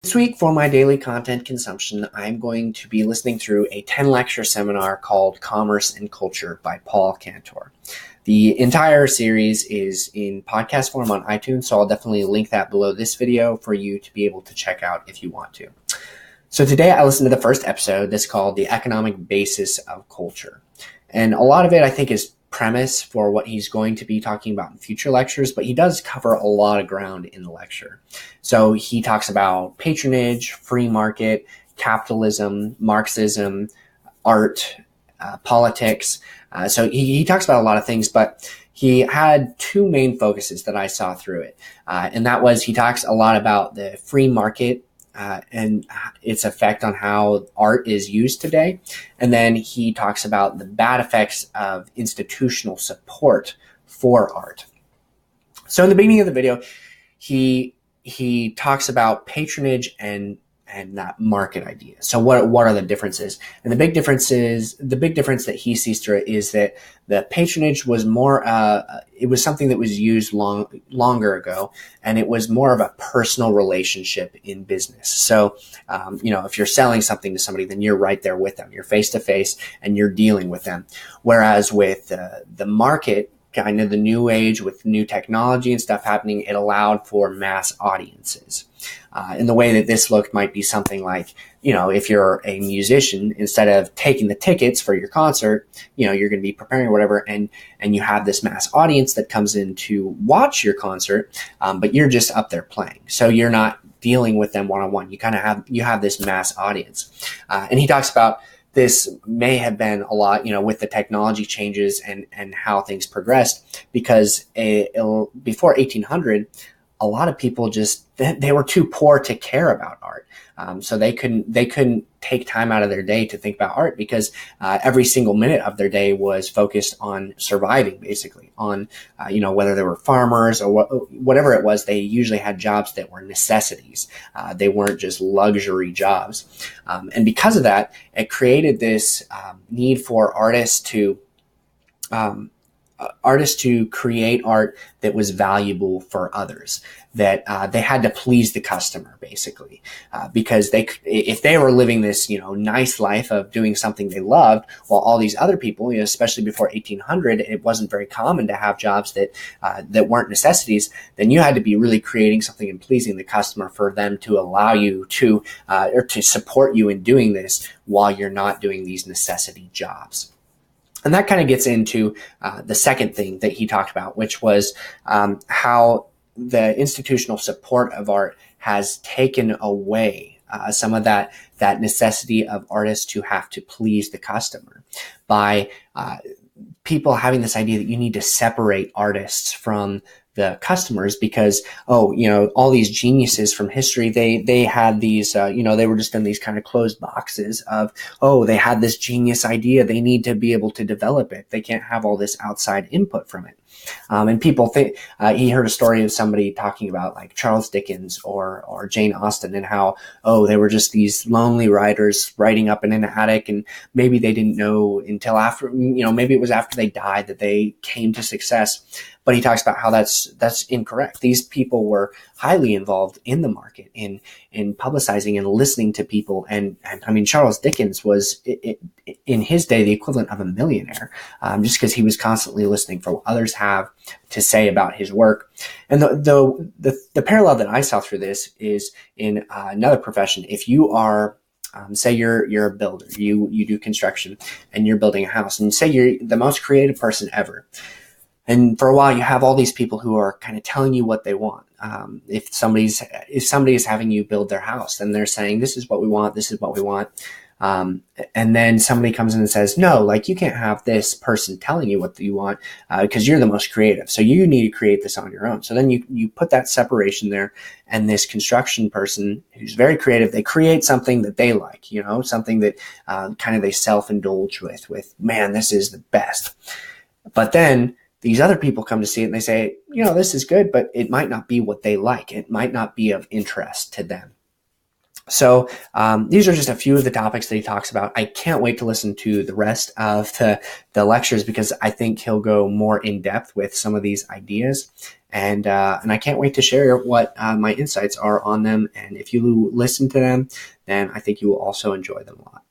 This week, for my daily content consumption, I'm going to be listening through a 10-lecture seminar called Commerce and Culture by Paul Cantor. The entire series is in podcast form on iTunes, so I'll definitely link that below this video for you to be able to check out if you want to. So today I listened to the first episode that's called The Economic Basis of Culture. And a lot of it, I think, is premise for what he's going to be talking about in future lectures, but he does cover a lot of ground in the lecture. So he talks about patronage, free market, capitalism, Marxism, art, politics. So he talks about a lot of things, but he had two main focuses that I saw through it. And that was, he talks a lot about the free market and its effect on how art is used today. And then he talks about the bad effects of institutional support for art. So in the beginning of the video, he talks about patronage and that market idea. So what are the differences? And the big difference that he sees through it is that the patronage was more, it was something that was used longer ago, and it was more of a personal relationship in business. So, if you're selling something to somebody, then you're right there with them. You're face to face and you're dealing with them. Whereas with the market, kind of the new age with new technology and stuff happening, it allowed for mass audiences. And the way that this looked might be something like, if you're a musician, instead of taking the tickets for your concert, you're going to be preparing or whatever, and you have this mass audience that comes in to watch your concert, but you're just up there playing. So you're not dealing with them one-on-one. You have this mass audience. And he talks about this may have been a lot, with the technology changes and how things progressed, because before 1800, a lot of people they were too poor to care about art. So they couldn't take time out of their day to think about art, because every single minute of their day was focused on surviving, basically, on, whether they were farmers or whatever it was. They usually had jobs that were necessities. They weren't just luxury jobs. And because of that, it created this need for artists to create art that was valuable for others, that they had to please the customer, basically, because if they were living this nice life of doing something they loved, while all these other people, especially before 1800, it wasn't very common to have jobs that weren't necessities, then you had to be really creating something and pleasing the customer for them to allow you to or to support you in doing this while you're not doing these necessity jobs. And that kind of gets into the second thing that he talked about, which was how the institutional support of art has taken away some of that necessity of artists to have to please the customer by people having this idea that you need to separate artists from the customers, because, all these geniuses from history, they had these, they were just in these kind of closed boxes of, they had this genius idea. They need to be able to develop it. They can't have all this outside input from it. And people think, he heard a story of somebody talking about like Charles Dickens or Jane Austen, and how, they were just these lonely writers writing up in an attic, and maybe they didn't know until after, maybe it was after they died that they came to success. But he talks about how that's incorrect. These people were highly involved in the market, in publicizing and listening to people. And I mean, Charles Dickens was in his day the equivalent of a millionaire, just because he was constantly listening for what others have to say about his work. And the parallel that I saw through this is in another profession. If you are say you're a builder, you do construction, and you're building a house, and say you're the most creative person ever. And for a while, you have all these people who are kind of telling you what they want. If somebody is having you build their house, then they're saying, this is what we want. This is what we want. And then somebody comes in and says, no, like, you can't have this person telling you what you want, because you're the most creative. So you need to create this on your own. So then you put that separation there, and this construction person who's very creative, they create something that they like, something that kind of they self-indulge with, man, this is the best. But then these other people come to see it and they say, this is good, but it might not be what they like. It might not be of interest to them. So these are just a few of the topics that he talks about. I can't wait to listen to the rest of the lectures because I think he'll go more in depth with some of these ideas. And I can't wait to share what my insights are on them. And if you listen to them, then I think you will also enjoy them a lot.